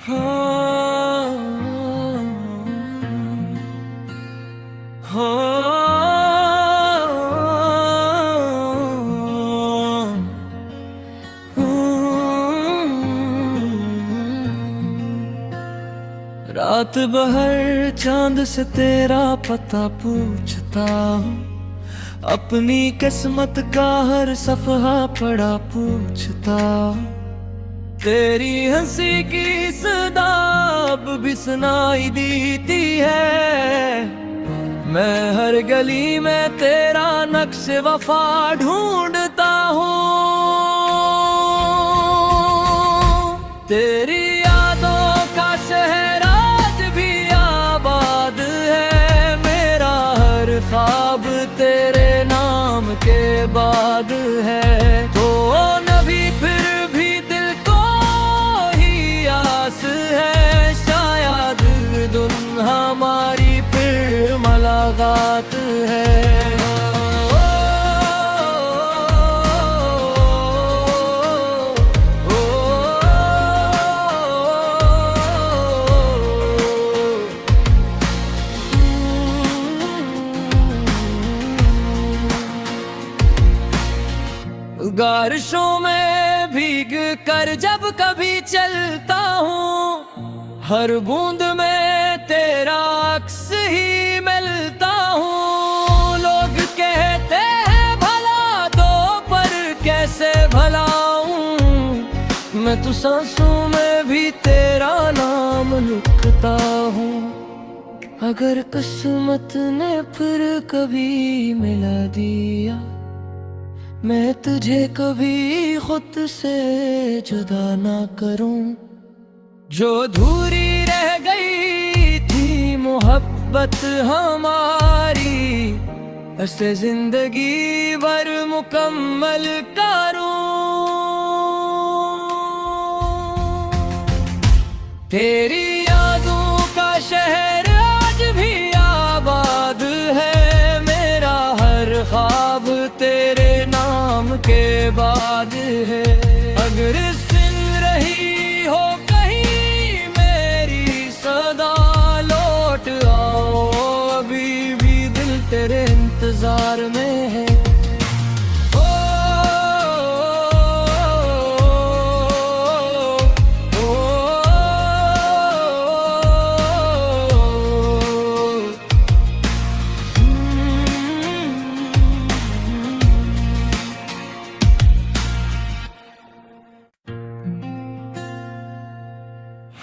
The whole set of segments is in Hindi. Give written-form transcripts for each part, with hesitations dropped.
हाँ, रात भर चांद से तेरा पता पूछता हूँ, अपनी किस्मत का हर सफहा पढ़ा पूछता हूँ। तेरी हंसी की सदा अब भी सुनाई देती है, मैं हर गली में तेरा नक्श वफा ढूंढता हूँ। तेरी यादों का शहर आज भी आबाद है, मेरा हर ख्वाब तेरे नाम के बाद है। तो नभी फिर भी दिल को ही आस है, शायद दुन हमारी फिर मुलाकात है। बारिशों में भीग कर जब कभी चलता हूँ, हर बूंद में तेरा अक्स ही मिलता हूँ। लोग कहते हैं भला दो पर कैसे भलाऊं, मैं तो सांसों में भी तेरा नाम लिखता हूँ। अगर किस्मत ने फिर कभी मिला दिया, मैं तुझे कभी खुद से जुदा ना करूं। जो अधूरी रह गई थी मोहब्बत हमारी, ऐसे जिंदगी भर मुकम्मल करूं। तेरी यादों का शहर आज भी आबाद है, मेरा हर ख्वाब तेरे नाम के बाद है। अगर सुन रही हो कहीं मेरी सदा, लौट आओ अभी भी दिल तेरे इंतजार में है।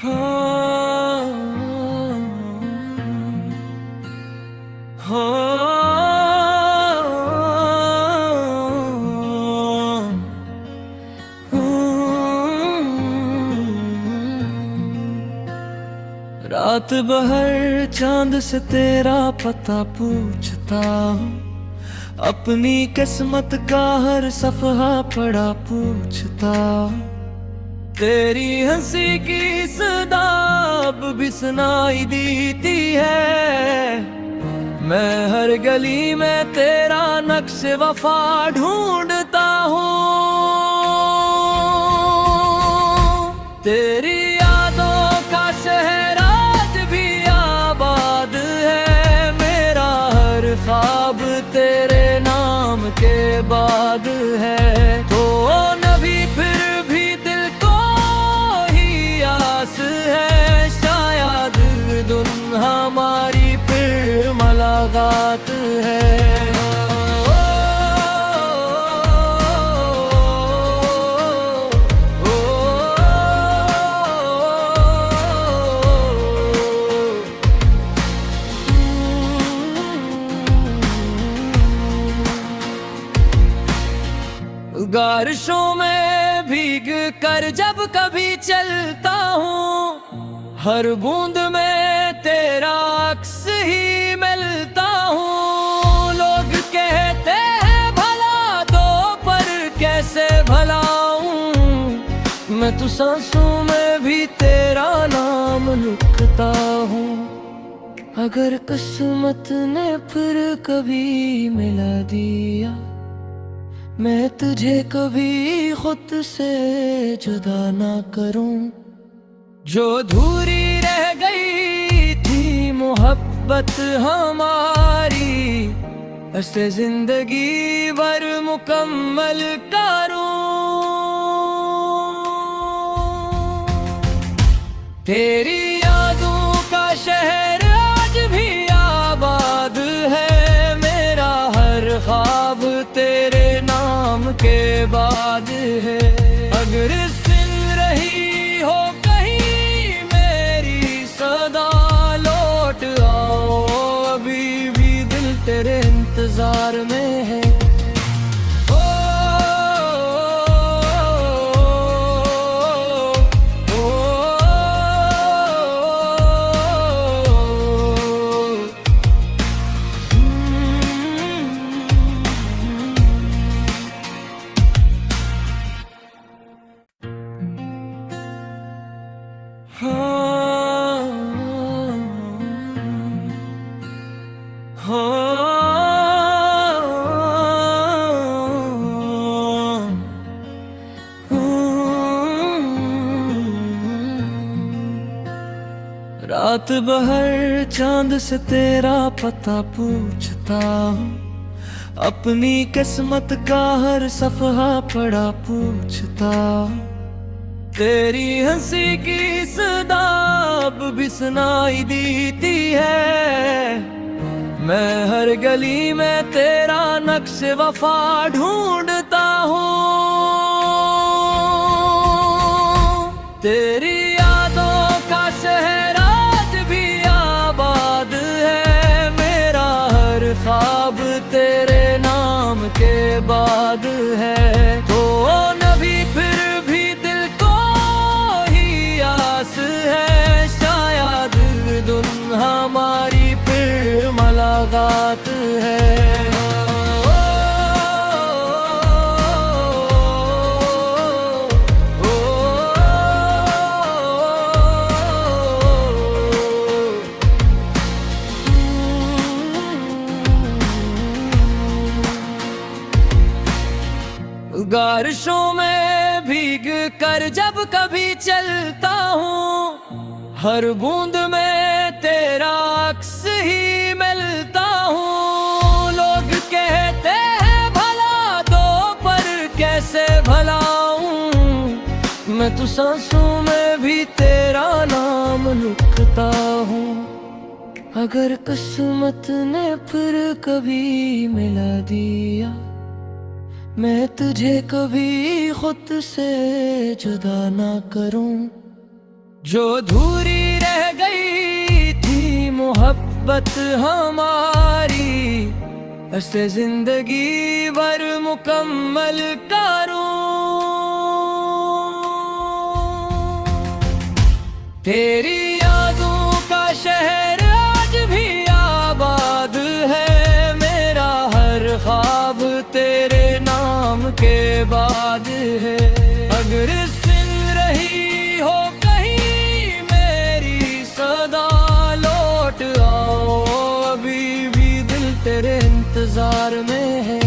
हाँ, रात भर चांद से तेरा पता पूछता हूँ, अपनी किस्मत का हर सफहा पढ़ा पूछता हूँ। तेरी हंसी की सदा अब भी सुनाई देती है, मैं हर गली में तेरा नक्श वफा ढूंढता हूँ। तेरी यादों का शहर आज भी आबाद है, मेरा हर ख्वाब तेरे नाम के बाद है। तो नभी फिर भी दिल को ही आस है, शायद दुन हमारी फिर मुलाकात है। बारिशों में भीग कर जब कभी चलता हूँ, हर बूंद में तेरा अक्स ही मिलता हूँ। लोग कहते हैं भला दो पर कैसे भलाऊं, मैं तो सांसों में भी तेरा नाम लिखता हूँ। अगर किस्मत ने फिर कभी मिला दिया, मैं तुझे कभी खुद से जुदा ना करूं। जो अधूरी रह गई थी मोहब्बत हमारी, ऐसे जिंदगी भर मुकम्मल करूं। तेरी यादों का शहर आज भी आबाद है, मेरा हर ख्वाब तेरे नाम के बाद है। अगर सुन रही हो कहीं मेरी सदा, लौट आओ, अभी भी दिल तेरे इंतजार में है। रात भर चांद से तेरा पता पूछता हूँ, अपनी किस्मत का हर सफहा पढ़ा पूछता हूँ। तेरी हंसी की सदा अब भी सुनाई देती है, मैं हर गली में तेरा नक्श वफा ढूंढता हूँ। तेरी यादों का शहर आज भी आबाद है, मेरा हर ख्वाब तेरे नाम के बाद है। तो नबी फिर भी दिल को ही आस है, शायद दुन हमारी फिर मुलाकात है। बारिशों में भीग कर जब कभी चलता हूँ, हर बूंद में तेरा अक्स ही मिलता हूँ। लोग कहते हैं भला दो पर कैसे भलाऊं, मैं तो सांसों में भी तेरा नाम लिखता हूँ। अगर किस्मत ने फिर कभी मिला दिया, मैं तुझे कभी खुद से जुदा ना करूं। जो अधूरी रह गई थी मोहब्बत हमारी, ऐसे जिंदगी भर मुकम्मल करूं। तेरी यादों का शहर आज भी आबाद है, मेरा हर ख्वाब तेरे नाम के बाद है। अगर सुन रही हो कहीं मेरी सदा, लौट आओ, अभी भी दिल तेरे इंतजार में है।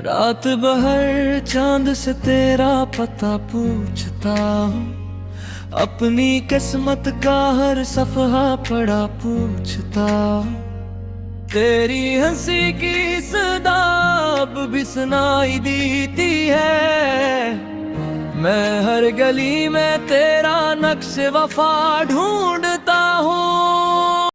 रात भर चांद से तेरा पता पूछता हूँ, अपनी किस्मत का हर सफहा पढ़ा पूछता हूँ। तेरी हंसी की सदा अब भी सुनाई देती है, मैं हर गली में तेरा नक्श वफा ढूंढ